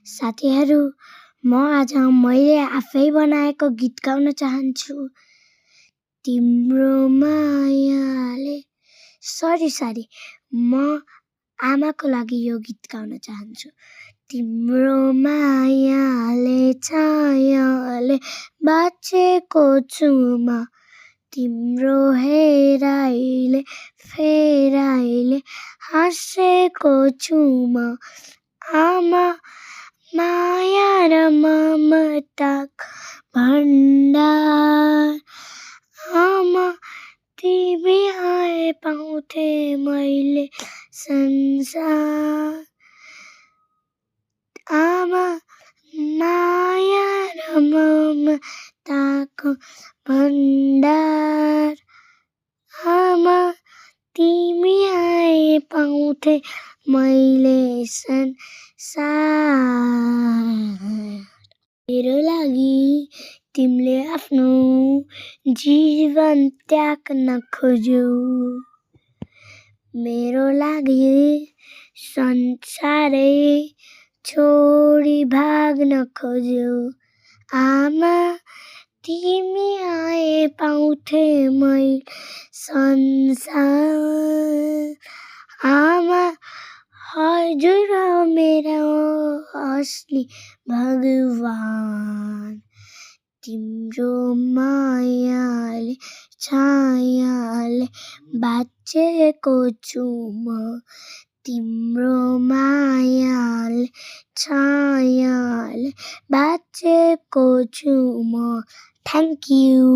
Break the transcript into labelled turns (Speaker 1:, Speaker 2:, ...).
Speaker 1: साथीहरू, म आज मैले आफै बनाएको गीत गाउन चाहन्छु। तिम्रो मायाले सरी म आमाको लागि यो गीत गाउन चाहन्छु। तिम्रो मायाले छायाले बाँचेको छु म, तिम्रो हेराइले फेराइले हाँसेको छु म। आमा माया र ममताको भण्डार, आमा तिमी आए पाउँथे मैले संसार। आमा माया र ममताको भण्डार, आमा तिमी आए पाउँथे मैले संसार। मेरो लागि तिमीले आफ्नो जीवन त्याग्न खोज्यौ, मेरो लागि संसारै छोडी भाग्न खोज्यौ। आमा तिमी आए पाउँथे मैले संसार। आमा हजुर हो मेरो असली भगवान। तिम्रो मायाले छायाले बाँचेको छु म, तिम्रो मायाले छायाले बाँचेको छु म। Thank you.